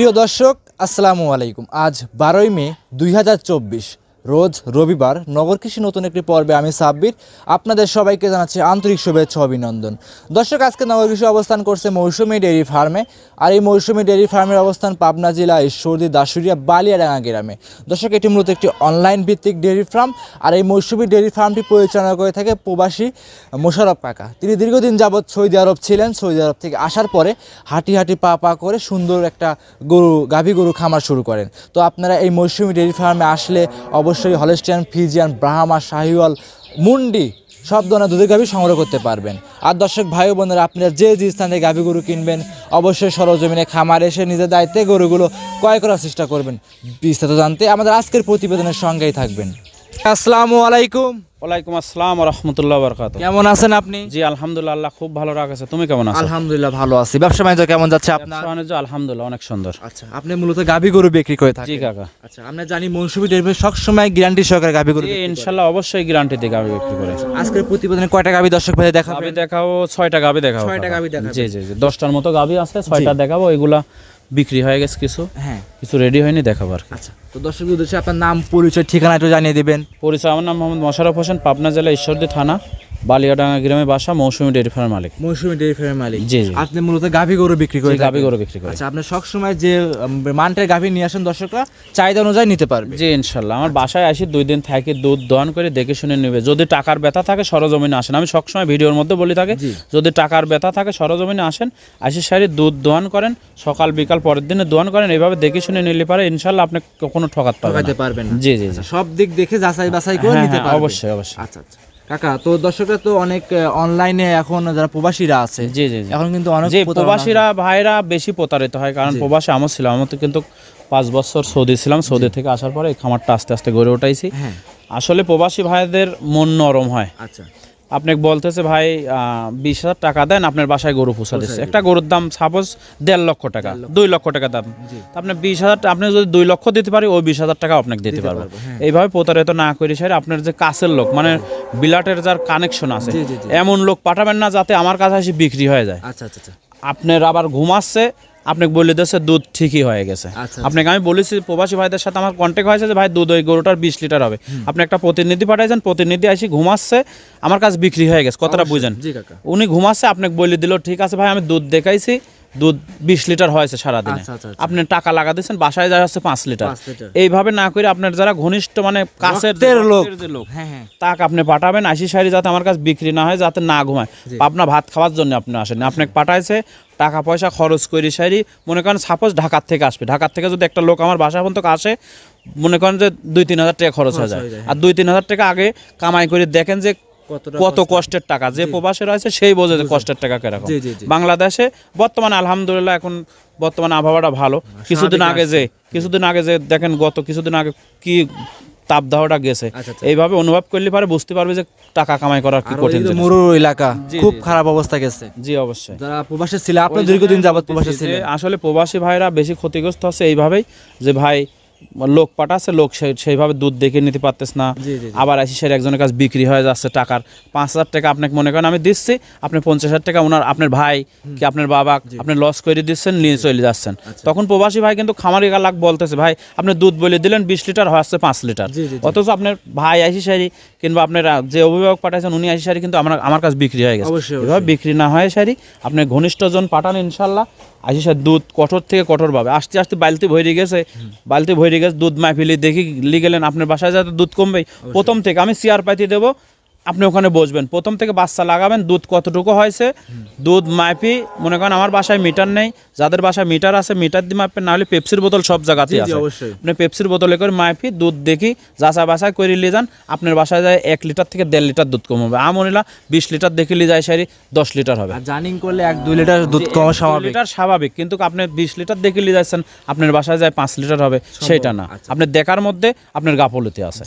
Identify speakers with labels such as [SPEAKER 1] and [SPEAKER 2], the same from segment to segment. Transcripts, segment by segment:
[SPEAKER 1] প্রিয় দর্শক আসসালামু আলাইকুম। আজ 12ই মে 2024 রোজ রবিবার। নগর কৃষি নতুন একটি পর্বে আমি সাব্বির আপনাদের সবাইকে জানাচ্ছি আন্তরিক শুভেচ্ছা অভিনন্দন। দর্শক, আজকে নগর কৃষি অবস্থান করছে মৌসুমী ডেইরি ফার্মে। আর এই মৌসুমী ডেইরি ফার্মের অবস্থান পাবনা জেলা ঈশ্বরদী দাসুরিয়া বালিয়াডাঙ্গা গ্রামে। দর্শক, এটি মূলত একটি অনলাইন ভিত্তিক ডেইরি ফার্ম। আর এই মৌসুমী ডেইরি ফার্মটি পরিচালনা করে থাকে প্রবাসী মোশাররফ কাকা। তিনি দীর্ঘদিন যাবৎ সৌদি আরব ছিলেন। সৌদি আরব থেকে আসার পরে হাঁটি হাঁটি পা করে সুন্দর একটা গাভী গরু খামার শুরু করেন। তো আপনারা এই মৌসুমী ডেইরি ফার্মে আসলে অবশ্যই হলস্টিয়ান, ফ্রিজিয়ান, ব্রাহ্মা, শাহিওয়াল, মুন্ডি সব ধরনের দুধের গাভী সংগ্রহ করতে পারবেন। আর দর্শক ভাই ও বোনেরা, আপনারা যে স্থান থেকে গাভী গরু কিনবেন অবশ্যই সরজমিনে খামার এসে নিজের দায়িত্বে গরুগুলো ক্রয় করার চেষ্টা করবেন। বিস্তারিত জানতে আমাদের আজকের প্রতিবেদনের সঙ্গেই থাকবেন। আসসালামু আলাইকুম।
[SPEAKER 2] ওয়ালাইকুম আসসালাম ওয়া রাহমাতুল্লাহি ওয়া বারাকাতুহু।
[SPEAKER 1] কেমন আছেন আপনি?
[SPEAKER 2] জি আলহামদুলিল্লাহ, আল্লাহ খুব ভালো রাখছে। তুমি কেমন আছো?
[SPEAKER 1] আলহামদুলিল্লাহ ভালো আছি। ব্যবসা বাণিজ্য কেমন যাচ্ছে আপনার?
[SPEAKER 2] ব্যবসা বাণিজ্য আলহামদুলিল্লাহ অনেক সুন্দর।
[SPEAKER 1] আচ্ছা, আপনি মূলত গাভী গরু বিক্রি করে থাকেন?
[SPEAKER 2] জি কাকা।
[SPEAKER 1] আচ্ছা, আমরা জানি মৌসুমী ডেইরি ফার্ম সবসময় গ্যারান্টি সহকারে গাভী গরু
[SPEAKER 2] ইনশাআল্লাহ অবশ্যই গ্যারান্টি দিয়ে গাভী বিক্রি করে।
[SPEAKER 1] আজকের প্রতিবেদনে কয়টা গাভী দর্শক ভাই দেখাবেন?
[SPEAKER 2] গাভী দেখাও 6টা গাভী দেখাও।
[SPEAKER 1] 6টা গাভী দেখাবেন?
[SPEAKER 2] জি জি জি, 10টার মতো গাভী আছে, 6টা দেখাবো। এগুলা বিক্রি হয়ে গেছে, কিছু রেডি হয়নি, দেখাবো আর কি।
[SPEAKER 1] আচ্ছা, তো দর্শকদের উদ্দেশ্যে আপনার নাম, পরিচয়, ঠিকানা একটু জানিয়ে দিবেন।
[SPEAKER 2] পরিচয়, আমার নাম মোহাম্মদ মোশাররফ হোসেন, পাবনা জেলা ঈশ্বরদী থানা, বালিয়াডাঙ্গা গ্রামে বাসা, মৌসুমী ডেইরি ফার্মের মালিক।
[SPEAKER 1] মৌসুমী ডেইরি ফার্মের মালিক।
[SPEAKER 2] জি জি।
[SPEAKER 1] আপনি মূলত গাভী গরু বিক্রি করে?
[SPEAKER 2] গাভী গরু বিক্রি করে।
[SPEAKER 1] আচ্ছা, আপনি সব সময় যে মানটের গাভী নিয়ে আসেন দর্শকরা চাহিদা অনুযায়ী নিতে পারবে?
[SPEAKER 2] জি ইনশাআল্লাহ। আমার বাসায় আসি 2 দিন থাকি, দুধ দহন করে দেখে শুনে নেবে। যদি টাকার ব্যথা থাকে সরজমিনে আসেন। আমি সবসময় ভিডিওর মধ্যে বলি থাকে, যদি টাকার ব্যথা থাকে সরজমিনে আসেন, আসি সারি দুধ দহন করেন, সকাল বিকাল পরের দিনে দহন করেন। এইভাবে দেখে শুনে নিলে পারে ইনশাআল্লাহ আপনি কখনো ঠকাতে পারবেন না। জি জি জি,
[SPEAKER 1] সব দিক দেখে যাচাই বাছাই করে নিতে পারবেন।
[SPEAKER 2] অবশ্যই অবশ্যই।
[SPEAKER 1] আচ্ছা আচ্ছা কাকা, তো দর্শকরা তো অনেক অনলাইনে এখন যারা প্রবাসীরা আছে,
[SPEAKER 2] জি জি,
[SPEAKER 1] এখন কিন্তু অনেক
[SPEAKER 2] প্রবাসীরা ভাইরা বেশি প্রতারিত হয়। কারণ প্রবাসী আমার ছিল, আমার তো কিন্তু 5 বছর সৌদি ছিলাম। সৌদি থেকে আসার পরে এই খামারটা আস্তে আস্তে গড়ে উঠাইছি। আসলে প্রবাসী ভাইদের মন নরম হয়। আচ্ছা, আপনাকে বলতেছে ভাই 20,000 টাকা দেন, আপনার বাসায় গরু পৌঁছা দিচ্ছে। একটা গরুর দাম সাপোজ 1.5 লক্ষ টাকা, 2 লক্ষ টাকা দাম। আপনি 20,000, আপনি যদি 2 লক্ষ দিতে পারি, ওই 20,000 টাকা আপনাকে দিতে পারবো। এইভাবে প্রতারিত না করে সারি আপনার যে কাছের লোক, মানে বিলাটের যার কানেকশন আছে, এমন লোক পাঠাবেন না যাতে আমার কাছে এসে বিক্রি হয়ে যায়। আচ্ছা আচ্ছা, আপনার আবার ঘুমাচ্ছে, আপনাকে বলে দিচ্ছে দুধ ঠিকই হয়ে গেছে। আপনাকে আমি বলেছি প্রবাসী ভাইদের সাথে আমার কন্ট্যাক্ট হয়েছে যে ভাই দুধ ওই গরুটার 20 লিটার হবে। আপনি একটা প্রতিনিধি পাঠাইছেন, প্রতিনিধি আসি ঘুমাচ্ছে, আমার কাছে বিক্রি হয়ে গেছে। কথাটা বুঝেন? উনি ঘুমাচ্ছে, আপনাকে বলে দিল ঠিক আছে ভাই, আমি দুধ দেখাইছি, দুধ 20 লিটার হয়েছে সারাদিনে। আপনি টাকা লাগা দিচ্ছেন, বাসায় যা হচ্ছে 5 লিটার। এইভাবে না করে আপনার যারা ঘনিষ্ঠ মানে কাছের লোক তাকে আপনি পাঠাবেন আসি সারি, যাতে আমার কাছে বিক্রি না হয়, যাতে না ঘুমায়। আপনার ভাত খাওয়ার জন্য আপনি আসেন, আপনাকে পাঠাইছে টাকা পয়সা খরচ করে সারি। মনে করেন সাপোজ ঢাকার থেকে আসবে, ঢাকার থেকে যদি একটা লোক আমার বাসা পর্যন্ত আসে, মনে করেন যে 2-3 হাজার টাকা খরচ হয়ে যায়। আর 2-3 হাজার টাকা আগে কামাই করে দেখেন যে কত কষ্টের টাকা। যে প্রবাসে রয়েছে সেই বোঝে যে কষ্টের টাকা কিরকম। বাংলাদেশে বর্তমানে আলহামদুলিল্লাহ এখন বর্তমানে আবহাওয়াটা ভালো। কিছুদিন আগে যে দেখেন, গত কিছুদিন আগে কি তাপদাহটা গেছে, এইভাবে অনুভব করলে পারে বুঝতে পারবে যে টাকা কামাই করার কি কঠিন।
[SPEAKER 1] মরুর এলাকা খুব খারাপ অবস্থা গেছে।
[SPEAKER 2] জি অবশ্যই।
[SPEAKER 1] যারা প্রবাসী ছিল, আপনি দীর্ঘদিন যাবত প্রবাসী ছিলেন,
[SPEAKER 2] আসলে প্রবাসী ভাইরা বেশি ক্ষতিগ্রস্ত হচ্ছে এইভাবেই যে ভাই লোক পাঠাচ্ছে, লোক সেইভাবে দুধ দেখে নিতে পারতেছ না। আবার আসি সের একজনের কাছে বিক্রি হয়ে যাচ্ছে, টাকার 5,000 টাকা আপনাকে মনে করেন আমি দিচ্ছি, আপনি 50,000 টাকা ওনার আপনার ভাই কি আপনার বাবা আপনি লস করে দিচ্ছেন, নিয়ে চলে যাচ্ছেন। তখন প্রবাসী ভাই কিন্তু খামারি লাগ বলতেছে ভাই আপনি দুধ বলে দিলেন 20 লিটার, হচ্ছে 5 লিটার। অথচ আপনার ভাই আসি সারি কিংবা আপনার যে অভিভাবক পাঠাইছেন উনি আসি সারি কিন্তু আমার কাছে বিক্রি হয়ে গেছে। এভাবে বিক্রি না হয় সারি আপনার ঘনিষ্ঠজন পাঠান, ইনশাল্লাহ আসি সার দুধ কঠোর থেকে কঠোর ভাবে আস্তে আস্তে বালতি ভরে গেছে, দুধ মাইফিলি দেখি গেলেন। আপনার বাসায় যাতে দুধ কমবে, প্রথম থেকে আমি চেয়ার পাইতে দেবো, আপনি ওখানে বসবেন, প্রথম থেকে বাচ্চা লাগাবেন, দুধ কতটুকু হয়েছে দুধ মাইপি। মনে করেন আমার বাসায় মিটার নেই, যাদের বাসায় মিটার আছে মিটার দিয়ে মাপবেন, না হলে পেপসির বোতল সব জায়গাতে আছে, আপনি পেপসির বোতলে করে মাইপি দুধ দেখি যাচা বাছাই করে নিয়ে যান। আপনার বাসায় যায় 1 লিটার থেকে 1.5 লিটার দুধ কম হবে। আমনিলা 20 লিটার দেখে নিয়ে যায় সারি 10 লিটার হবে।
[SPEAKER 1] জানিং করলে 1-2 লিটার দুধ কম
[SPEAKER 2] স্বাভাবিক, কিন্তু আপনি 20 লিটার দেখে নিয়ে যাচ্ছেন, আপনার বাসায় যায় 5 লিটার হবে, সেটা না। আপনার দেখার মধ্যে আপনার গাফলতি আছে।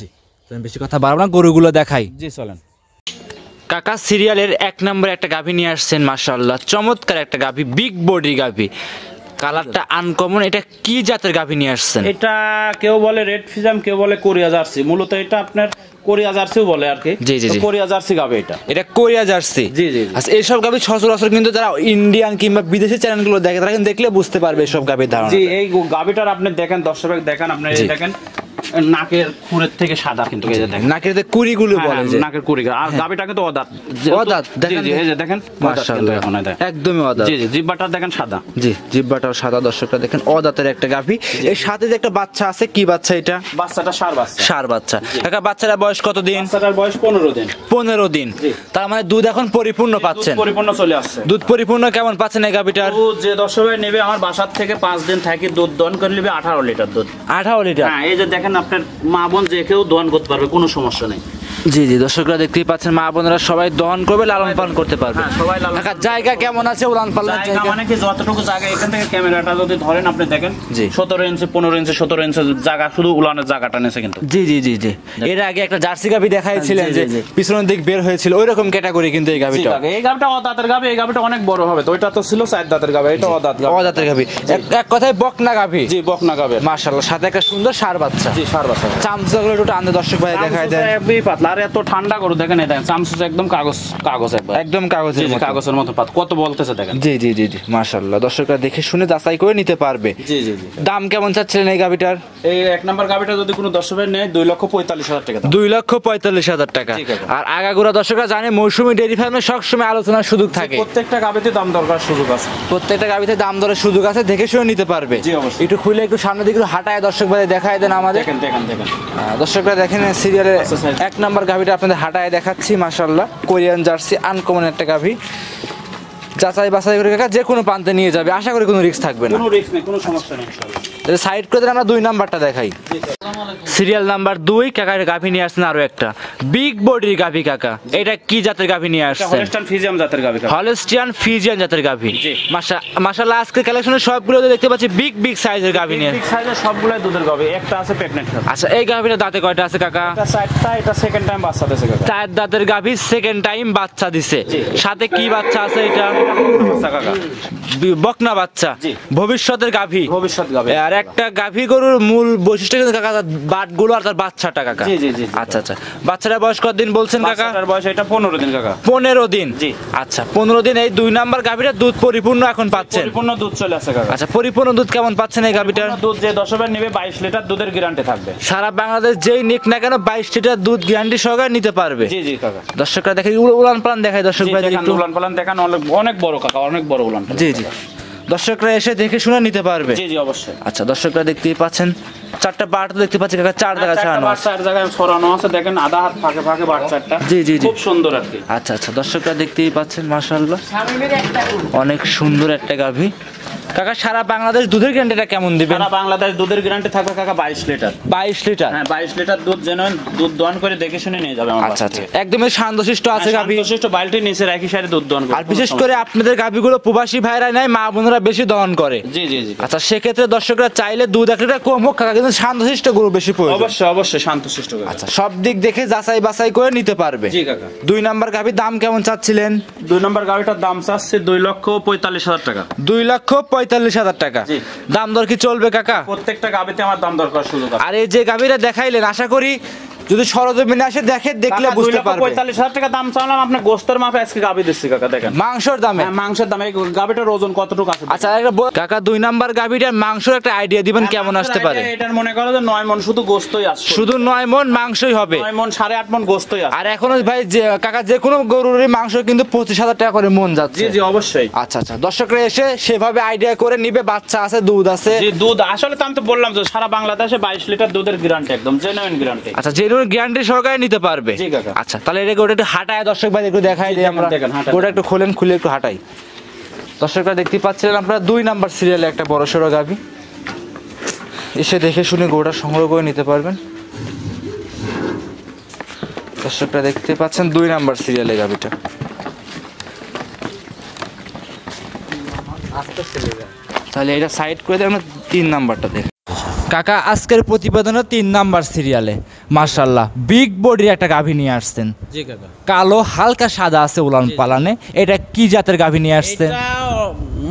[SPEAKER 1] বেশি কথা বাড়াবো না, গরুগুলো দেখাই।
[SPEAKER 2] জি চলেন।
[SPEAKER 1] কাকা সিরিয়ালের 1 নম্বরে একটা গাভী নিয়ে আসছেন, মাশাআল্লাহ চমৎকার একটা গাভী, বিগ বডি গাভী, কালারটা আনকমন। এটা কি জাতের গাভী নিয়ে আসছেন?
[SPEAKER 2] এটা কেউ বলে রেড ফিজাম, কেউ বলে কোরিয়া জার্সি। মূলত এটা আপনার কোরিয়া জার্সিও বলে আর কি।
[SPEAKER 1] জি, জি, জি।
[SPEAKER 2] কোরিয়া জার্সি গাবে এটা।
[SPEAKER 1] এটা কোরিয়া জার্সি।
[SPEAKER 2] জি, জি, জি।
[SPEAKER 1] আচ্ছা, এইসব গাভী সচরাচর কিন্তু যারা ইন্ডিয়ান কিংবা বিদেশি চ্যানেলগুলো দেখে তারা কিন্তু দেখলে বুঝতে পারবে এসব গাভীর ধারণা।
[SPEAKER 2] জি, এই গাবিটার আপনি দেখেন, দর্শক দেখেন, আপনি এই দেখেন নাকের খুরের থেকে সাদা, কিন্তু এই যে দেখেন
[SPEAKER 1] নাকের যে কুড়িগুলো বলে যে
[SPEAKER 2] নাকের কুড়ি, আর গাবিটা কিন্তু অদাঁত।
[SPEAKER 1] অদাঁত
[SPEAKER 2] জি, জি, এই যে দেখেন
[SPEAKER 1] মাশাআল্লাহ, একদমই অদাঁত।
[SPEAKER 2] জি, জি, জিহ্বাটা দেখেন সাদা।
[SPEAKER 1] জি, জিহ্বাটাও সাদা। দর্শকরা দেখেন অদাঁতের একটা গাভী। এর সাথে যে একটা বাচ্চা আছে, কি বাচ্চা এটা?
[SPEAKER 2] বাচ্চাটা ষাঁড় বাচ্চা।
[SPEAKER 1] ষাঁড় বাচ্চা। কাকা বাচ্চাটার বয়স কত দিন?
[SPEAKER 2] বাচ্চাটার বয়স 15 দিন।
[SPEAKER 1] 15 দিন। তার মানে দুধ এখন পরিপূর্ণ পাচ্ছেন?
[SPEAKER 2] পরিপূর্ণ চলে আসছে।
[SPEAKER 1] দুধ পরিপূর্ণ কেমন পাচ্ছেন এই গাভীটার?
[SPEAKER 2] দুধ যে দর্শক ভাই নেবে আমার বাসার থেকে 5 দিন থাকি দুধ দহন করে নেবে 18 লিটার দুধ।
[SPEAKER 1] 18 লিটার?
[SPEAKER 2] হ্যাঁ, এই যে দেখেন আপনার মা বোন যে কেউ দহন করতে পারবে, কোনো সমস্যা নেই।
[SPEAKER 1] জি, জি, দর্শকরা দেখতেই পাচ্ছেন মা বোনেরা সবাই দহন করবে, লালন পালন করতে পারবে।
[SPEAKER 2] হ্যাঁ, সবাই লালন।
[SPEAKER 1] কাকা জায়গা কেমন আছে উলান পালনের
[SPEAKER 2] জায়গা? মানে কি যতটুকু জায়গা, এখান থেকে ক্যামেরাটা যদি ধরেন আপনি দেখেন,
[SPEAKER 1] জি,
[SPEAKER 2] 17 ইঞ্চি 15 ইঞ্চি 17 ইঞ্চি জায়গা, শুধু উলানের জায়গাটা নেছে কিন্তু।
[SPEAKER 1] জি, জি, জি, জি। এর আগে একটা জার্সি গাভী দেখাইছিলেন
[SPEAKER 2] জি,
[SPEAKER 1] যে
[SPEAKER 2] জি, জি।
[SPEAKER 1] পিছনের দিক বের হয়েছিল, ওই রকম ক্যাটাগরি কিন্তু এই গাভীটা।
[SPEAKER 2] এই গাবিটা অদাঁতের গাবি, এই গাবিটা অনেক বড় হবে। তো ওইটা তো ছিল 4 দাঁতের গাবি, এটা অদাঁত গাবি।
[SPEAKER 1] অদাঁতের গাভী, এক কথায় বকনা গাভী।
[SPEAKER 2] জি, বকনা গাবি।
[SPEAKER 1] মাশাআল্লাহ, সাথে একটা সুন্দর ষাঁড় বাচ্চা।
[SPEAKER 2] জি, ষাঁড় বাচ্চা।
[SPEAKER 1] চামচাগুলো একটু টান দিয়ে দর্শক ভাই দেখায় দেন।
[SPEAKER 2] একদমই পাতলা, আর এত ঠান্ডা করে দেখেন, এই দেখেন চামচুস একদম কাগজ একবার,
[SPEAKER 1] একদম কাগজের মতো।
[SPEAKER 2] কাগজের মতো পাত, কত বলতেছে দেখেন।
[SPEAKER 1] জি, জি, জি, জি, মাশাআল্লাহ। দর্শকরা দেখে শুনে যাচাই করে নিতে পারবে।
[SPEAKER 2] জি, জি, জি।
[SPEAKER 1] দাম কেমন চাচ্ছিলেন এই গাভীটার?
[SPEAKER 2] এই 1 নাম্বার গাবিটা যদি কোনো দর্শকের নেয় 2,45,000 টাকা দাম।
[SPEAKER 1] 2,45,000 টাকা।
[SPEAKER 2] জি, কাকা।
[SPEAKER 1] আর আগাগোড়া দর্শকরা জানে মৌসুমী ডেইরি ফার্মে সবসময় আলোচনার সুযোগ থাকে।
[SPEAKER 2] প্রত্যেকটা গাবিতে দাম দরকার সুযোগ আছে।
[SPEAKER 1] প্রত্যেকটা গাভীতে দাম দরের সুযোগ আছে, দেখে শুনে নিতে পারবে।
[SPEAKER 2] জি, অবশ্যই।
[SPEAKER 1] একটু খুলে একটু সামনের দিকে একটু হাঁটায় দর্শক ভাই দেখায় দেন আমাদের।
[SPEAKER 2] দেখেন দেখেন দেখেন
[SPEAKER 1] দর্শকরা দেখেন সিরিয়ালের
[SPEAKER 2] আচ্ছা, স্যার।
[SPEAKER 1] 1 নাম্বার গাভীটা আপনাদের হাঁটায় দেখাচ্ছি। মাশাআল্লাহ, কোরিয়ান জার্সি, আনকমন একটা গাভী। যাচাই বাছাই করে কাকা যে কোনো প্রান্তে নিয়ে যাবে, আশা করি কোনো রিস্ক থাকবে না।
[SPEAKER 2] কোনো রিস্ক নেই, কোনো সমস্যা নেই ইনশাআল্লাহ।
[SPEAKER 1] সাইড করে দিলে আমরা 2 নাম্বারটা দেখাই। সিরিয়াল নাম্বার 2 কাকার গাভী নিয়ে আসছেন আরো একটা বিগ বডির গাভী। কাকা এটা কি জাতের গাভী নিয়ে আসছেন?
[SPEAKER 2] হলস্টাইন ফ্রিজিয়ান জাতের গাভী।
[SPEAKER 1] হলস্টিয়ান ফ্রিজিয়ান জাতের গাভী।
[SPEAKER 2] জি।
[SPEAKER 1] মাশাআল্লাহ, আজকে কালেকশনের সবগুলোতে দেখতে পাচ্ছি বিগ বিগ সাইজের গাভী নিয়ে।
[SPEAKER 2] বিগ সাইজের সবগুলাই দুধের গাভী, একটা আছে প্রেগন্যান্ট।
[SPEAKER 1] আচ্ছা, এই গাভীটা দাঁতে কয়টা আছে কাকা?
[SPEAKER 2] এটা 4টা, এটা সেকেন্ড টাইম বাচ্চা দিয়েছে কাকা।
[SPEAKER 1] 4 দাঁতের গাভী, সেকেন্ড টাইম বাচ্চা দিছে।
[SPEAKER 2] জি।
[SPEAKER 1] সাথে কি বাচ্চা আছে এটা?
[SPEAKER 2] বাচ্চা কাকা,
[SPEAKER 1] বকনা বাচ্চা।
[SPEAKER 2] জি।
[SPEAKER 1] ভবিষ্যতের গাভী।
[SPEAKER 2] ভবিষ্যৎ গাভী।
[SPEAKER 1] আর একটা গাভী গরুর মূল বৈশিষ্ট্য কিন্তু কাকা তার বাটগুলো আর তার বাচ্চাটা কাকা।
[SPEAKER 2] জি, জি, জি।
[SPEAKER 1] আচ্ছা, আচ্ছা। বাচ্চাটার বয়স কতদিন বলছেন কাকা?
[SPEAKER 2] বাচ্চাটার বয়স এটা 15 দিন কাকা।
[SPEAKER 1] 15 দিন।
[SPEAKER 2] জি।
[SPEAKER 1] আচ্ছা, 15 দিন। এই 2 নাম্বার গাভীটা দুধ পরিপূর্ণ এখন পাচ্ছেন?
[SPEAKER 2] পরিপূর্ণ দুধ চলে আসে কাকা।
[SPEAKER 1] আচ্ছা, পরিপূর্ণ দুধ কেমন পাচ্ছেন এই গাভীটার?
[SPEAKER 2] দুধ যে 10 নেবে 22 লিটার দুধের গ্যারান্টি থাকবে।
[SPEAKER 1] সারা বাংলাদেশ যেই নিক না কেন 22 লিটার দুধ গ্যারান্টি সহকারে নিতে পারবে।
[SPEAKER 2] জি, জি কাকা।
[SPEAKER 1] দর্শকরা দেখে উলান পালান দেখায় দর্শক ভাই
[SPEAKER 2] দেখেন
[SPEAKER 1] একটু।
[SPEAKER 2] উলান পালান দেখেন, অনেক বড় কাকা, অনেক বড় উলান।
[SPEAKER 1] জি, জি, দর্শকরা এসে দেখে শুনে নিতে পারবে।
[SPEAKER 2] জি, জি, অবশ্যই।
[SPEAKER 1] আচ্ছা, দর্শকরা দেখতেই পাচ্ছেন 4টা বাট দেখতে পাচ্ছি কাকা, 4 জায়গা ছাড়ানো আছে।
[SPEAKER 2] 4 জায়গায় ছড়ানো আছে, দেখেন আধা হাত ফাঁকে ফাঁকে বাট 4টা।
[SPEAKER 1] জি, জি, জি।
[SPEAKER 2] খুব সুন্দর আর কি।
[SPEAKER 1] আচ্ছা, আচ্ছা, দর্শকরা দেখতেই পাচ্ছেন মাশাআল্লাহ অনেক সুন্দর একটা গাভী। কাকা সারা বাংলাদেশ দুধের গ্যারান্টিটা কেমন দিবেন?
[SPEAKER 2] সারা বাংলাদেশ দুধের গ্যারান্টি থাকবে কাকা 22 লিটার।
[SPEAKER 1] 22 লিটার?
[SPEAKER 2] হ্যাঁ, 22 লিটার দুধ জেনুইন দুধ দহন করে দেখে শুনে নিয়ে যাবে আমার।
[SPEAKER 1] আচ্ছা, আচ্ছা, একদমই শান্তশিষ্ট আছে গাভী।
[SPEAKER 2] শান্তশিষ্ট, বালতি নিচে রাখি সাইডে দুধ দহন করে।
[SPEAKER 1] আর বিশেষ করে আপনাদের গাভীগুলো প্রবাসী ভাইরা নাই, মা বোনেরা বেশি দহন করে।
[SPEAKER 2] জি, জি, জি।
[SPEAKER 1] আচ্ছা, সেক্ষেত্রে দর্শকরা চাইলে দুধ 1 লিটার কম হোক কাকা, কিন্তু শান্তশিষ্ট গরু বেশি প্রয়োজন।
[SPEAKER 2] অবশ্যই অবশ্যই শান্তশিষ্ট কাকা।
[SPEAKER 1] আচ্ছা, সব দিক দেখে যাচাই বাছাই করে নিতে পারবে।
[SPEAKER 2] জি কাকা।
[SPEAKER 1] 2 নাম্বার গাভীর দাম কেমন চাচ্ছিলেন?
[SPEAKER 2] 2 নম্বর গাড়িটার দাম চাচ্ছে 2,45,000 টাকা।
[SPEAKER 1] 2,45,000 টাকা।
[SPEAKER 2] জি।
[SPEAKER 1] দাম দর কি চলবে কাকা?
[SPEAKER 2] প্রত্যেকটা গাবিতে আমার দাম দরকার সুযোগ আছে।
[SPEAKER 1] আর এই যে গাভীরা দেখাইলেন, আশা করি যদি সরজমিনে আসে দেখলে বুঝতে পারবে।
[SPEAKER 2] 2,45,000 টাকা দাম চাইলাম, আপনি গোস্তের মাপে আজকে গাবি দিচ্ছি কাকা, দেখেন
[SPEAKER 1] মাংসের দামে।
[SPEAKER 2] হ্যাঁ, মাংসের দামে। এই গাবিটার ওজন কতটুকু আছে?
[SPEAKER 1] আচ্ছা, কাকা 2 নাম্বার গাভীটার মাংসের একটা আইডিয়া দিবেন কেমন আসতে পারে?
[SPEAKER 2] এটার মনে করো যে 9 মণ শুধু গোস্তই আসছে।
[SPEAKER 1] শুধু 9 মণ মাংসই হবে?
[SPEAKER 2] 9 মণ 8.5 মণ গোস্তই আছে।
[SPEAKER 1] আর এখনো ভাই যে কাকা যে কোনো গরুর মাংস কিন্তু 25,000 টাকা করে মন যাচ্ছে।
[SPEAKER 2] জি, জি, অবশ্যই।
[SPEAKER 1] আচ্ছা, আচ্ছা, দর্শকরা এসে সেভাবে আইডিয়া করে নিবে। বাচ্চা আছে, দুধ আছে।
[SPEAKER 2] জি, দুধ আসলে তো আমি তো বললাম যে সারা বাংলাদেশে 22 লিটার দুধের গ্যারান্টি, একদম জেনুইন গ্যারান্টি।
[SPEAKER 1] আচ্ছা, জেনুইন গ্যারান্টি সহকারে নিতে পারবে।
[SPEAKER 2] জি কাকা।
[SPEAKER 1] আচ্ছা, তাহলে এটা গোটা একটু হাঁটায় দর্শক ভাই একটু দেখাই দিই আমরা।
[SPEAKER 2] দেখেন, হাঁটায়।
[SPEAKER 1] গোটা একটু খোলেন, খুলে একটু হাঁটাই। দর্শকরা দেখতে পাচ্ছিলেন আপনারা 2 নাম্বার সিরিয়ালে একটা বড় সড়ো গাভী। এসে দেখে শুনে গোটা সংগ্রহ করে নিতে পারবেন। দর্শকরা দেখতে পাচ্ছেন 2 নাম্বার সিরিয়ালে গাভীটা। তাহলে এটা সাইড করে দিয়ে আমরা 3 নাম্বারটা দেখি। কাকা আজকের প্রতিবেদনে 3 নাম্বার সিরিয়ালে মাশাআল্লাহ বিগ বডির একটা গাভী নিয়ে আসছেন।
[SPEAKER 2] জি কাকা।
[SPEAKER 1] কালো হালকা সাদা আছে উলান পালানে। এটা কি জাতের গাভী নিয়ে আসছেন?
[SPEAKER 2] এটা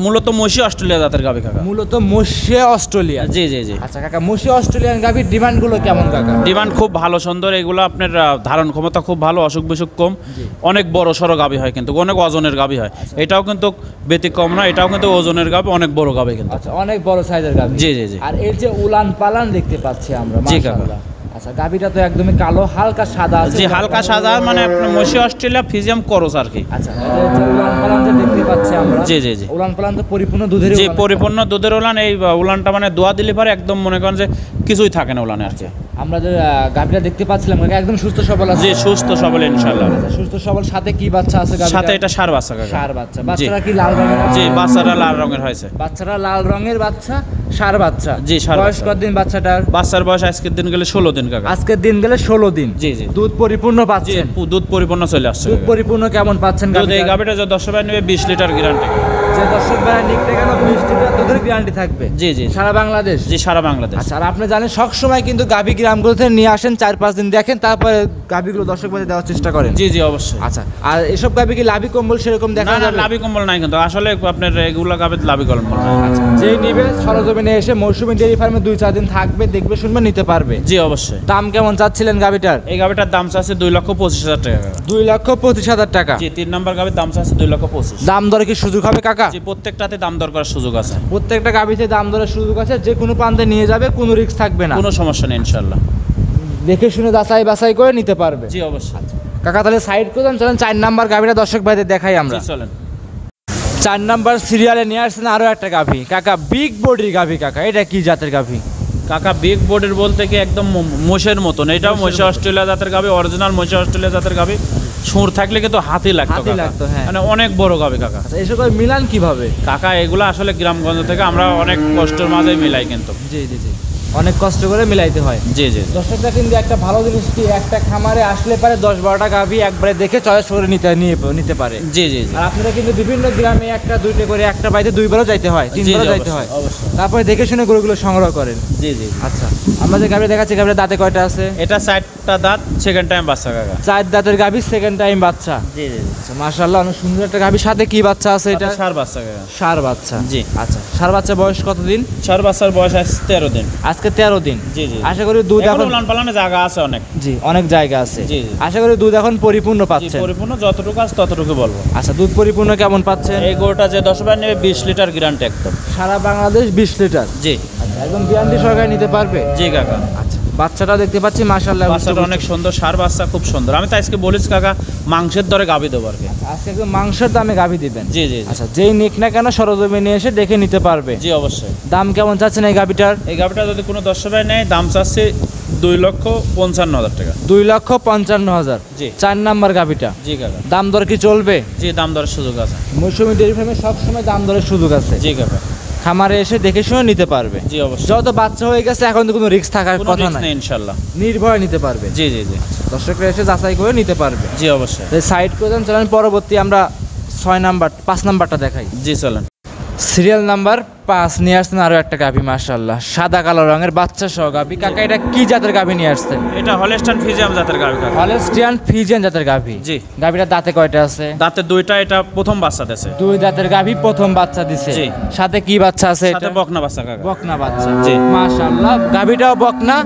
[SPEAKER 2] মূলত মহিষী অস্ট্রেলিয়া জাতের গাভী কাকা।
[SPEAKER 1] মূলত মহিষে অস্ট্রেলিয়া।
[SPEAKER 2] জি জি জি।
[SPEAKER 1] আচ্ছা কাকা, মহিষে অস্ট্রেলিয়ান গাভীর ডিমান্ড গুলো কেমন কাকা?
[SPEAKER 2] ডিমান্ড খুব ভালো, সুন্দর। এগুলো আপনার ধারণ ক্ষমতা খুব ভালো, অসুখ বিসুখ কম, অনেক বড় সড়ো গাভী হয়, কিন্তু অনেক ওজনের গাভী হয়। এটাও কিন্তু ব্যতিক্রম না, এটাও কিন্তু ওজনের গাভী, অনেক বড় গাভী কিন্তু।
[SPEAKER 1] আচ্ছা, অনেক বড় সাইজের গাভী।
[SPEAKER 2] জি জি জি।
[SPEAKER 1] আর এর যে উলান পালান দেখতে পাচ্ছি আমরা,
[SPEAKER 2] জি কাকা।
[SPEAKER 1] মাশাআল্লাহ। আচ্ছা, গাভীটা তো একদমই কালো, হালকা সাদা আছে।
[SPEAKER 2] জি, হালকা সাদা, মানে আপনার মহিষী অস্ট্রেলিয়া ফিজিয়াম করস আর কি।
[SPEAKER 1] আচ্ছা, এই যে উলান পালান যে দেখতে পাচ্ছি আমরা।
[SPEAKER 2] জি জি জি।
[SPEAKER 1] উলান পালান তো পরিপূর্ণ দুধের।
[SPEAKER 2] জি, পরিপূর্ণ দুধের উলান। এই উলানটা মানে দোয়া দিলে পরে একদম মনে করেন যে কিছুই থাকে না উলানে আর কি।
[SPEAKER 1] আমরা যে গাভীটা দেখতে পাচ্ছিলাম কাকা, একদম সুস্থ সবল আছে।
[SPEAKER 2] জি, সুস্থ সবল ইনশাআল্লাহ।
[SPEAKER 1] আচ্ছা, সুস্থ সবল। সাথে কি বাচ্চা আছে গাভীটার?
[SPEAKER 2] সাথে এটা ষাঁড় বাচ্চা কাকা।
[SPEAKER 1] ষাঁড় বাচ্চা। বাচ্চারা কি লাল রঙের?
[SPEAKER 2] জি, বাচ্চারা লাল রঙের হয়েছে।
[SPEAKER 1] বাচ্চারা লাল রঙের বাচ্চা, ষাঁড় বাচ্চা।
[SPEAKER 2] জি, ষাঁড়
[SPEAKER 1] বয়স
[SPEAKER 2] বাচ্চা।
[SPEAKER 1] কতদিন বাচ্চাটার?
[SPEAKER 2] বাচ্চার বয়স আজকের দিন গেলে 16 দিন কাকা।
[SPEAKER 1] আজকের দিন গেলে 16 দিন।
[SPEAKER 2] জি জি।
[SPEAKER 1] দুধ পরিপূর্ণ
[SPEAKER 2] জি,
[SPEAKER 1] পাচ্ছেন?
[SPEAKER 2] দুধ পরিপূর্ণ চলে আসছে
[SPEAKER 1] দুধ
[SPEAKER 2] কাকা।
[SPEAKER 1] পরিপূর্ণ কেমন পাচ্ছেন
[SPEAKER 2] দুধ এই
[SPEAKER 1] গাভীটার?
[SPEAKER 2] গাভীটা যে 10 ভাই নেবে 20 লিটার গ্যারান্টি।
[SPEAKER 1] যে দর্শক ভাই নিকটে কেন 20 লিটার দুধের গ্যারান্টি থাকবে?
[SPEAKER 2] জি জি।
[SPEAKER 1] সারা বাংলাদেশ?
[SPEAKER 2] জি, সারা বাংলাদেশ।
[SPEAKER 1] আচ্ছা, আর আপনি জানেন সব সময় কিন্তু গাভী গ্রামগুলোতে নিয়ে আসেন, 4-5 দিন দেখেন, তারপরে গাভীগুলো দর্শক ভাই দেওয়ার চেষ্টা করেন।
[SPEAKER 2] জি জি, অবশ্যই।
[SPEAKER 1] আচ্ছা, আর এসব গাভী কি লাভি কম্বল সেরকম দেখা
[SPEAKER 2] না না,
[SPEAKER 1] যাবে?
[SPEAKER 2] লাভি কম্বল নাই কিন্তু আসলে আপনার এগুলা গাভীর লাভি কম্বল নাই।
[SPEAKER 1] আচ্ছা, যেই নিবে সরজমিনে এসে মৌসুমী ডেয়ারি ফার্মে 2-4 দিন থাকবে, দেখবে শুনবে, নিতে পারবে।
[SPEAKER 2] জি, অবশ্যই।
[SPEAKER 1] দাম কেমন চাচ্ছিলেন গাভীটার?
[SPEAKER 2] এই গাভীটার দাম চাচ্ছে 2,25,000 টাকা কাকা।
[SPEAKER 1] 2,25,000 টাকা।
[SPEAKER 2] জি, 3 নাম্বার গাভীর দাম চাচ্ছে 2,25,000।
[SPEAKER 1] দাম দরে কি সুযোগ হবে কাকা?
[SPEAKER 2] জি, প্রত্যেকটাতে দাম দর করার সুযোগ আছে।
[SPEAKER 1] প্রত্যেকটা গাভীতে দাম দরের সুযোগ আছে, যে কোনো প্রান্তে নিয়ে যাবে, কোনো রিস্ক থাকবে না।
[SPEAKER 2] কোনো সমস্যা নেই ইনশাআল্লাহ।
[SPEAKER 1] দেখে শুনে যাচাই বাছাই করে নিতে পারবে।
[SPEAKER 2] জি, অবশ্যই।
[SPEAKER 1] কাকা তাহলে সাইড করে দেন, চলেন 4 নাম্বার গাভীটা দর্শক ভাইদের দেখাই আমরা।
[SPEAKER 2] জি, চলেন।
[SPEAKER 1] 4 নাম্বার সিরিয়ালে নিয়ে আসছেন আরো একটা গাভী কাকা, বিগ বডির গাভী কাকা। এটা কি জাতের গাভী
[SPEAKER 2] কাকা? বিগ বডির বলতে কি একদম মোষের মতন। এটাও মহিষী অস্ট্রেলিয়া জাতের গাভী, অরিজিনাল মহিষী অস্ট্রেলিয়া জাতের গাভী। সুর থাকলে কিন্তু হাতি লাগতো
[SPEAKER 1] হাতি
[SPEAKER 2] কাকা।
[SPEAKER 1] লাগতো, হ্যাঁ।
[SPEAKER 2] মানে অনেক বড় গাভী কাকা।
[SPEAKER 1] আচ্ছা, এসব গাভী মিলান কিভাবে
[SPEAKER 2] কাকা এগুলো আসলে গ্রামগঞ্জ থেকে আমরা অনেক কষ্টের মাঝে মিলাই কিন্তু।
[SPEAKER 1] জি জি জি, অনেক কষ্ট করে মিলাইতে হয়।
[SPEAKER 2] জি জি।
[SPEAKER 1] দর্শকরা কিন্তু একটা ভালো জিনিস কি, একটা খামারে আসলে পারে 10-12টা গাভী একবারে দেখে চয়েস করে নিতে পারে।
[SPEAKER 2] জি জি জি।
[SPEAKER 1] আর আপনারা কিন্তু বিভিন্ন গ্রামে একটা দুইটা করে, একটা বাড়িতে 2বারও যাইতে হয়, 3বারও যাইতে হয়,
[SPEAKER 2] অবশ্যই।
[SPEAKER 1] তারপরে দেখে শুনে গরুগুলো সংগ্রহ করেন।
[SPEAKER 2] জি জি।
[SPEAKER 1] আচ্ছা, আমরা যে গাভী দেখাচ্ছি, গাভীর দাঁতে কয়টা আছে?
[SPEAKER 2] এটা 4টা দাঁত, সেকেন্ড টাইম বাচ্চা কাকা।
[SPEAKER 1] 4 দাঁতের গাভী, সেকেন্ড টাইম বাচ্চা।
[SPEAKER 2] জি জি।
[SPEAKER 1] আচ্ছা, মাশাআল্লাহ, অনেক সুন্দর একটা গাভী। সাথে কি বাচ্চা আছে এটা?
[SPEAKER 2] ষাঁড় বাচ্চা কাকা।
[SPEAKER 1] ষাঁড় বাচ্চা।
[SPEAKER 2] জি।
[SPEAKER 1] আচ্ছা, ষাঁড় বাচ্চা বয়স কতদিন?
[SPEAKER 2] ষাঁড় বাচ্চার বয়স আজ 13 দিন।
[SPEAKER 1] আজকে 13 দিন।
[SPEAKER 2] জি জি।
[SPEAKER 1] আশা করি দুধ এখন
[SPEAKER 2] উলান পালানে জায়গা আছে অনেক।
[SPEAKER 1] জি, অনেক জায়গা আছে।
[SPEAKER 2] জি, জি।
[SPEAKER 1] আশা করি দুধ এখন পরিপূর্ণ
[SPEAKER 2] জি,
[SPEAKER 1] পাচ্ছেন।
[SPEAKER 2] পরিপূর্ণ যতটুকু আছে ততটুকু বলবো।
[SPEAKER 1] আচ্ছা, দুধ পরিপূর্ণ কেমন পাচ্ছেন?
[SPEAKER 2] এই গরুটা যে 10 ভাই নেবে 20 লিটার গ্যারান্টি একদম।
[SPEAKER 1] সারা বাংলাদেশ 20 লিটার।
[SPEAKER 2] জি।
[SPEAKER 1] আচ্ছা, একদম গ্যারান্টি সহকারে নিতে পারবে।
[SPEAKER 2] জি কাকা।
[SPEAKER 1] আচ্ছা, বাচ্চাটাও দেখতে পাচ্ছি মাশাআল্লাহ,
[SPEAKER 2] বাচ্চাটা অনেক সুন্দর, ষাঁড় বাচ্চা খুব সুন্দর। আমি তো আজকে বলিস কাকা মাংসের দরে গাভী দেবো আর কি।
[SPEAKER 1] আজকে একদম মাংসের দামে গাভী দিবেন।
[SPEAKER 2] জি জি জি।
[SPEAKER 1] আচ্ছা, যেই নিক না কেন সরজমিনে এসে দেখে নিতে পারবে।
[SPEAKER 2] জি, অবশ্যই।
[SPEAKER 1] দাম কেমন চাচ্ছেন এই গাভীটার?
[SPEAKER 2] এই গাভীটা যদি কোনো 10 ভাই নেয় দাম চাচ্ছে 2,55,000 টাকা।
[SPEAKER 1] 2,55,000।
[SPEAKER 2] জি।
[SPEAKER 1] 4 নাম্বার গাভীটা।
[SPEAKER 2] জি কাকা।
[SPEAKER 1] দাম দর কি চলবে?
[SPEAKER 2] জি, দাম দরের সুযোগ আছে।
[SPEAKER 1] মৌসুমী ডেয়ারি ফার্মে সবসময় দাম দরের সুযোগ আছে।
[SPEAKER 2] জি কাকা।
[SPEAKER 1] খামারে এসে দেখে শুনে নিতে পারবে।
[SPEAKER 2] জি, অবশ্যই।
[SPEAKER 1] যত বাচ্চা হয়ে গেছে এখন তো কোনো রিস্ক থাকার
[SPEAKER 2] কোনো
[SPEAKER 1] কথা
[SPEAKER 2] রিস্ক
[SPEAKER 1] নাই,
[SPEAKER 2] নেই ইনশাআল্লাহ।
[SPEAKER 1] নির্ভয়ে নিতে পারবে।
[SPEAKER 2] জি জি জি।
[SPEAKER 1] দর্শকরা এসে যাচাই করে নিতে পারবে।
[SPEAKER 2] জি, অবশ্যই।
[SPEAKER 1] সাইড করে দেন, চলেন পরবর্তী আমরা 5 নাম্বারটা দেখাই।
[SPEAKER 2] জি, চলেন।
[SPEAKER 1] সিরিয়াল নাম্বার 5 নিয়ে আসছেন আরো একটা গাভী মাশাআল্লাহ, সাদা কালো রঙের বাচ্চা সহ গাভী কাকা। এটা কি জাতের গাভী নিয়ে আসছেন?
[SPEAKER 2] এটা হলস্টাইন ফ্রিজিয়ান জাতের গাভী কাকা।
[SPEAKER 1] হলস্টিয়ান ফ্রিজিয়ান জাতের গাভী।
[SPEAKER 2] জি।
[SPEAKER 1] গাভীটার দাঁতে কয়টা আছে?
[SPEAKER 2] দাঁতে 2টা, এটা প্রথম বাচ্চা দিয়েছে।
[SPEAKER 1] 2 দাঁতের গাভী, প্রথম বাচ্চা দিছে।
[SPEAKER 2] জি।
[SPEAKER 1] সাথে কি বাচ্চা আছে
[SPEAKER 2] সাথে
[SPEAKER 1] এটা?
[SPEAKER 2] বকনা বাচ্চা কাকা।
[SPEAKER 1] বকনা বাচ্চা।
[SPEAKER 2] জি।
[SPEAKER 1] মাশাআল্লাহ, গাভীটাও বকনা,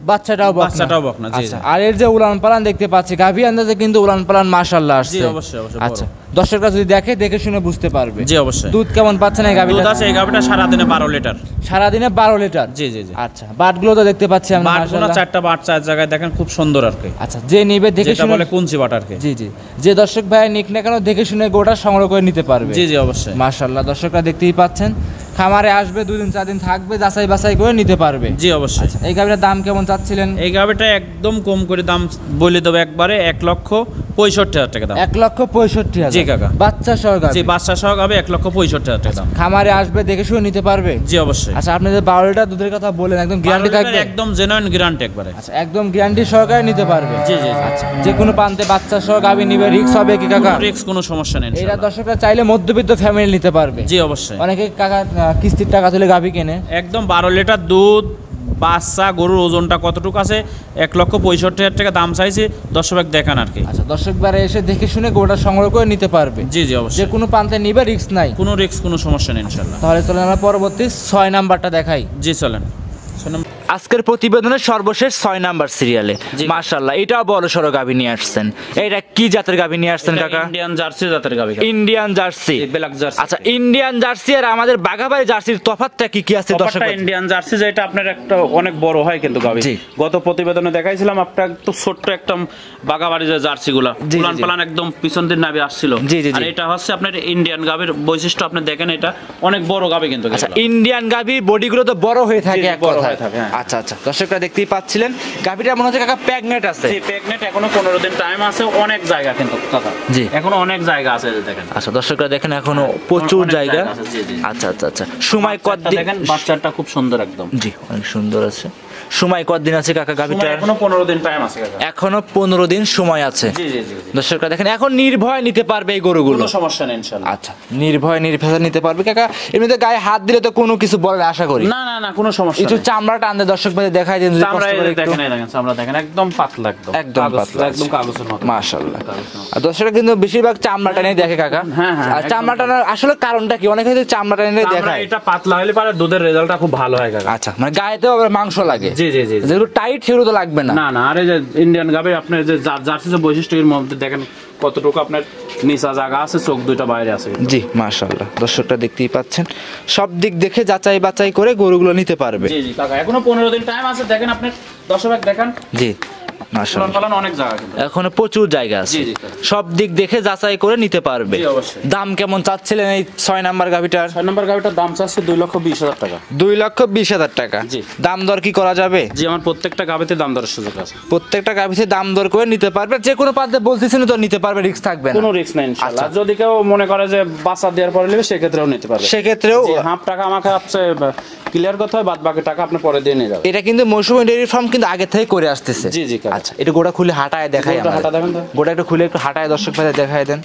[SPEAKER 1] বাচ্চাটাও বকনা।
[SPEAKER 2] বাচ্চাটাও বকনা। জি
[SPEAKER 1] আচ্ছা,
[SPEAKER 2] জি।
[SPEAKER 1] আর এর যে উলান পালান দেখতে পাচ্ছি, গাভী আন্দাজে কিন্তু উলান পালান মাশাআল্লাহ
[SPEAKER 2] জি,
[SPEAKER 1] আসছে।
[SPEAKER 2] অবশ্যই অবশ্যই।
[SPEAKER 1] আচ্ছা, দর্শকরা যদি দেখে শুনে বুঝতে পারবে।
[SPEAKER 2] জি, অবশ্যই।
[SPEAKER 1] দুধ কেমন পাচ্ছেন এই
[SPEAKER 2] দুধ
[SPEAKER 1] গাভীটা?
[SPEAKER 2] আছে এই গাভীটা সারাদিনে 12 লিটার।
[SPEAKER 1] সারাদিনে 12 লিটার।
[SPEAKER 2] জি জি জি।
[SPEAKER 1] আচ্ছা, বাটগুলো তো দেখতে পাচ্ছি আমরা
[SPEAKER 2] বাটগুলো
[SPEAKER 1] মাশাআল্লাহ।
[SPEAKER 2] 4টা বাট 4 জায়গায় দেখেন, খুব সুন্দর আর কি।
[SPEAKER 1] আচ্ছা, যে নিবে দেখে
[SPEAKER 2] যেটা
[SPEAKER 1] শুনে
[SPEAKER 2] বলে কুঞ্চি বাট আর কি।
[SPEAKER 1] জি জি, যে দর্শক ভাই নিক না কেন দেখে শুনে গোটা সংগ্রহ করে নিতে পারবে।
[SPEAKER 2] জি জি, অবশ্যই।
[SPEAKER 1] মাশাআল্লাহ, দর্শকরা দেখতেই পাচ্ছেন, খামারে আসবে 2 দিন 4 দিন থাকবে, যাচাই বাছাই করে নিতে পারবে।
[SPEAKER 2] জি, অবশ্যই।
[SPEAKER 1] এই গাভীটার দাম কেমন চাচ্ছিলেন?
[SPEAKER 2] এই গাভীটা একদম কম করে দাম বলে দেবো একবারে, 1,65,000 টাকা দাম।
[SPEAKER 1] 1,65,000।
[SPEAKER 2] জি কাকা।
[SPEAKER 1] বাচ্চা সহ গাভী।
[SPEAKER 2] জি, বাচ্চা সহ গাভী 1,65,000 টাকা দাম।
[SPEAKER 1] খামারে আসবে দেখে শুনে নিতে পারবে।
[SPEAKER 2] জি, অবশ্যই।
[SPEAKER 1] আচ্ছা, আপনি যে 12 লিটার দুধের কথা বলেন, একদম গ্যারান্টি
[SPEAKER 2] 12
[SPEAKER 1] থাকবে?
[SPEAKER 2] লিটার একদম জেনুইন গ্যারান্টি একবারে।
[SPEAKER 1] আচ্ছা, একদম গ্যারান্টি সহকারে নিতে পারবে।
[SPEAKER 2] জি জি জি।
[SPEAKER 1] আচ্ছা, যে কোনো প্রান্তে বাচ্চা সহ গাভী নিবে, রিস্ক হবে কি কাকা?
[SPEAKER 2] রিস্ক কোনো সমস্যা নেই
[SPEAKER 1] এটা
[SPEAKER 2] ইনশাআল্লাহ।
[SPEAKER 1] দর্শকরা চাইলে মধ্যবিত্ত ফ্যামিলি নিতে পারবে।
[SPEAKER 2] জি, অবশ্যই।
[SPEAKER 1] অনেকে কাকা কিস্তির টাকা তুলে গাভী কেনে।
[SPEAKER 2] একদম 12 লিটার দুধ বাচ্চা গরুর ওজনটা কতটুকু আছে 1,65,000 টাকা দাম চাইছি, দর্শক দেখান আর কি।
[SPEAKER 1] আচ্ছা, দর্শকবারে এসে দেখে শুনে গরুটা সংগ্রহ করে নিতে পারবে।
[SPEAKER 2] জি জি অবশ্যই,
[SPEAKER 1] যে কোনো প্রান্তে নিবে, রিস্ক নাই,
[SPEAKER 2] কোনো রিস্ক কোনো সমস্যা নেই ইনশাল্লাহ।
[SPEAKER 1] তাহলে চলেন আমরা পরবর্তী 6 নাম্বারটা দেখাই।
[SPEAKER 2] জি চলেন।
[SPEAKER 1] আজকের প্রতিবেদনের সর্বশেষ 6 নাম্বার সিরিয়ালে মাশাআল্লাহ এটাও বড় সড়ো গাভী নিয়ে আসছেন। এটা কি জাতের গাভী নিয়ে আসছেন কাকা?
[SPEAKER 2] ইন্ডিয়ান জার্সি জাতের গাভী।
[SPEAKER 1] Indian jersey,
[SPEAKER 2] black jersey.
[SPEAKER 1] আচ্ছা, ইন্ডিয়ান জার্সি আর আমাদের বাঘাবাড়ি জার্সির তফাৎটা কি কি আছে দর্শক?
[SPEAKER 2] ইন্ডিয়ান জার্সি যেটা আপনার একটা অনেক বড় হয় কিন্তু গাভী, গত প্রতিবেদনে দেখাইছিলাম আপনার একটু ছোট্ট একটা বাঘাবাড়ি যে জার্সিগুলা পুলান পালান একদম পিছন দিন নাভি আসছিল, আর এটা হচ্ছে আপনার ইন্ডিয়ান গাভীর বৈশিষ্ট্য। আপনি দেখেন এটা অনেক বড় গাভী কিন্তু।
[SPEAKER 1] আচ্ছা, ইন্ডিয়ান গাভী বডিগুলো তো বড় হয়ে থাকে এক
[SPEAKER 2] বড়
[SPEAKER 1] কথায়।
[SPEAKER 2] হয়ে থাকে।
[SPEAKER 1] আচ্ছা আচ্ছা, দর্শকরা দেখতেই পাচ্ছিলেন গাভীটা মনে হচ্ছে কাকা প্রেগনেন্ট আছে।
[SPEAKER 2] জি, প্রেগনেন্ট, এখনো 15 দিন টাইম আছে, অনেক জায়গা কিন্তু কাকা। জি, এখনো অনেক জায়গা আছে দেখেন।
[SPEAKER 1] আচ্ছা, দর্শকরা দেখেন এখনো প্রচুর জায়গা। আচ্ছা আচ্ছা আচ্ছা, সময় কতদিন?
[SPEAKER 2] দেখেন বাচ্চাটা খুব সুন্দর একদম।
[SPEAKER 1] জি, অনেক সুন্দর আছে। সময় কতদিন আছে কাকা গাভীটা?
[SPEAKER 2] এখনো 15 দিন টাইম আছে কাকা।
[SPEAKER 1] এখনো 15 দিন সময় আছে।
[SPEAKER 2] জি জি জি,
[SPEAKER 1] দর্শকরা দেখেন এখন নির্ভয় নিতে পারবে এই গরুগুলো,
[SPEAKER 2] কোনো সমস্যা নেই ইনশাআল্লাহ।
[SPEAKER 1] আচ্ছা, নির্ভয় নির্ভেজাল নিতে পারবে কাকা। এমনিতে গায়ে হাত দিলে তো কোনো কিছু বলে আশা করি
[SPEAKER 2] না না না, কোনো সমস্যা
[SPEAKER 1] একটু
[SPEAKER 2] নেই।
[SPEAKER 1] চামড়া টানতে দর্শক ভাই দেখাই দেন যদি কষ্ট করে একটু।
[SPEAKER 2] দেখেন চামড়া দেখেন একদম পাতলা, একদম পাতলা, একদম কাগজের মতো
[SPEAKER 1] মাশাআল্লাহ। আর দর্শকরা কিন্তু বেশিরভাগ চামড়া টানেই দেখে কাকা।
[SPEAKER 2] হ্যাঁ হ্যাঁ,
[SPEAKER 1] আর চামড়া টানার আসলে কারণটা কি? অনেকে হয়তো চামড়া টানে দেখায়।
[SPEAKER 2] এটা পাতলা হলে পারে দুধের রেজাল্টটা খুব ভালো হয় কাকা।
[SPEAKER 1] আচ্ছা, মানে গায়েতেও আবার মাংস লাগে।
[SPEAKER 2] জি জি জি,
[SPEAKER 1] যেগুলো টাইট সেগুলো তো লাগবে না।
[SPEAKER 2] না না, আর এই যে ইন্ডিয়ান গাভী আপনার যে জার্সি যে বৈশিষ্ট্য এর মধ্যে দেখেন কতটুকু আপনার নিচা জায়গা আছে, চোখ দুইটা বাইরে আছে।
[SPEAKER 1] জি মাশাআল্লাহ, দর্শকটা দেখতেই পাচ্ছেন সব দিক দেখে যাচাই বাছাই করে গরুগুলো নিতে পারবে।
[SPEAKER 2] জি জি কাকা, এখনো 15 দিন টাইম আছে। দেখেন আপনি দর্শক দেখেন।
[SPEAKER 1] জি মাশাআল্লাহ,
[SPEAKER 2] অনেক জায়গা কিন্তু
[SPEAKER 1] এখনো প্রচুর জায়গা আছে, সব দিক দেখে যাচাই করে নিতে পারবে।
[SPEAKER 2] জি অবশ্যই।
[SPEAKER 1] দাম কেমন চাচ্ছিলেন এই 6 নাম্বার গাভীটার?
[SPEAKER 2] 6 নাম্বার গাভীটার দাম চাচ্ছে 2,20,000 টাকা।
[SPEAKER 1] 2,20,000 টাকা।
[SPEAKER 2] জি,
[SPEAKER 1] দাম দর কি করা যাবে?
[SPEAKER 2] জি, আমার প্রত্যেকটা গাভীতে দাম দরের সুযোগ আছে।
[SPEAKER 1] প্রত্যেকটা গাভীতে দাম দর করে নিতে পারবে, যে কোনো পাতে বলতেছেন তো নিতে পারবে, রিস্ক থাকবে না,
[SPEAKER 2] কোনো রিস্ক নাই ইনশাআল্লাহ। যদি কেউ মনে করে যে বাচ্চা দেওয়ার পরে নেবে সেক্ষেত্রেও নিতে পারবে।
[SPEAKER 1] সেক্ষেত্রেও
[SPEAKER 2] হাফ টাকা আমাকে ক্লিয়ার করতে হয়, বাদ বাকি টাকা আপনি পরে দিয়ে নিয়ে যাবেন।
[SPEAKER 1] এটা কিন্তু মৌসুমী ডেইরি ফার্ম কিন্তু আগে থেকে করে আসতেছে।
[SPEAKER 2] জি জি।
[SPEAKER 1] আচ্ছা, এটা গোটা খুলে হাঁটায় দেখাই,
[SPEAKER 2] হাঁটা দেখেন তো,
[SPEAKER 1] গোটা একটু খুলে একটু হাঁটায় দর্শক ভাই দেখাই দেন।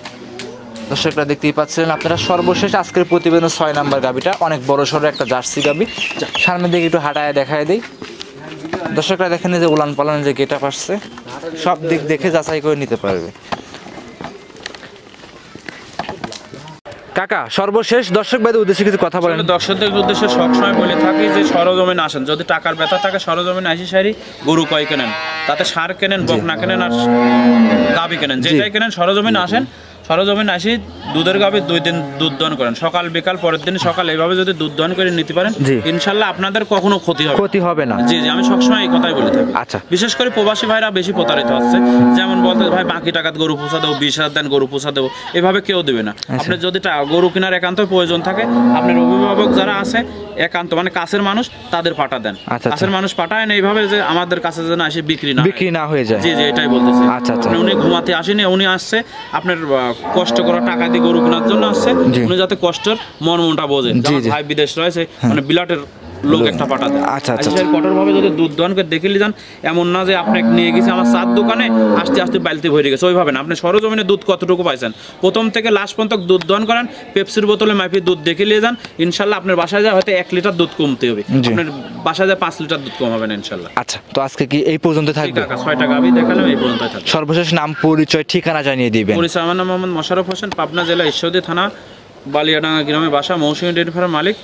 [SPEAKER 1] দর্শকরা দেখতেই পাচ্ছিলেন আপনারা সর্বশেষ আজকের প্রতিবেদন 6 নাম্বার গাভীটা অনেক বড় সড়ো একটা জার্সি গাভী। সামনের দিকে একটু হাঁটায় দেখায় দেই। দর্শকরা দেখেন যে উলান পালান যে গেটআপ আসছে, সব দিক দেখে যাচাই করে নিতে পারবে। কাকা সর্বশেষ দর্শক ভাইদের উদ্দেশ্যে কিছু কথা বলেন।
[SPEAKER 2] দর্শকদের উদ্দেশ্যে সবসময় বলে থাকি যে সরজমিনে আসেন, যদি টাকার ব্যথা থাকে সরজমিনে আসি সারি গরু কয় কেনেন, তাতে সার কেনেন, বকনা কেনেন আর গাভী কেনেন, যেটাই কেনেন সরজমিনে আসেন। সরজমিনে আসি দুধের গাভী 2 দিন দুধ দহন করেন, সকাল বিকাল, পরের দিন সকাল, এইভাবে যদি দুধ দহন করে নিতে পারেন ইনশাল্লাহ আপনাদের কখনো ক্ষতি হবে না। জি জি, আমি সবসময় এই কথাই বলে থাকি। আচ্ছা, বিশেষ করে প্রবাসী ভাইরা বেশি প্রতারিত হচ্ছে, যেমন বলতে ভাই বাকি টাকা গরু পোষা দেবো, 20,000 দেন গরু পোষা দেবো, এভাবে কেউ দেবে না। আপনার যদি গরু কেনার একান্ত প্রয়োজন থাকে, আপনার অভিভাবক যারা আছে একান্ত মানে কাছের মানুষ তাদের পাঠা দেন, কাছের মানুষ পাঠায় না এইভাবে যে আমাদের কাছে যেন আসে বিক্রি না হয়ে যায়। জি জি, এটাই বলতেছি। আচ্ছা আচ্ছা, উনি ঘুমাতে আসেনি, উনি আসছে আপনার কষ্ট করা টাকা দিয়ে গরু কেনার জন্য আসছে, উনি যাতে কষ্টের মনটা বোঝেন। ভাই বিদেশ রয়েছে, মানে বিলাটের লোক একটা পাঠাতে। আচ্ছা আচ্ছা, কঠোর ভাবে যদি দুধ দহন করে দেখে যান, এমন না যে আপনাকে নিয়ে গেছে আমার চার দোকানে আস্তে আস্তে বালতি ভরে গেছে, ওইভাবে না। আপনি সরজমিনে দুধ কতটুকু পাইছেন প্রথম থেকে লাস্ট পর্যন্ত দুধ দহন করেন, পেপসির বোতলে মাপিয়ে দুধ দেখে নিয়ে যান, ইনশাল্লাহ আপনার বাসায় যায় হয়তো 1 লিটার দুধ কমতে হবে, আপনার বাসায় যায় 5 লিটার দুধ কম হবে না ইনশাল্লাহ। আচ্ছা, তো আজকে কি এই পর্যন্ত থাকবে? 6 টাকা আমি দেখালাম, এই পর্যন্ত থাকবে। সর্বশেষ নাম পরিচয় ঠিকানা জানিয়ে দিবেন। পরিচয়, আমার নাম মোহাম্মদ মোশাররফ হোসেন, পাবনা জেলা ঈশ্বরদী থানা বালিয়াডাঙ্গা গ্রামে বাসা, মৌসুমী ডেইরি ফার্মের মালিক।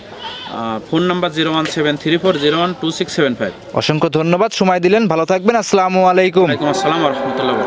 [SPEAKER 2] Phone number 01734012675। অসংখ্য ধন্যবাদ, সময় দিলেন, ভালো থাকবেন। আসসালামু আলাইকুম। ওয়া আলাইকুম আসসালাম ওয়া রাহমাতুল্লাহ।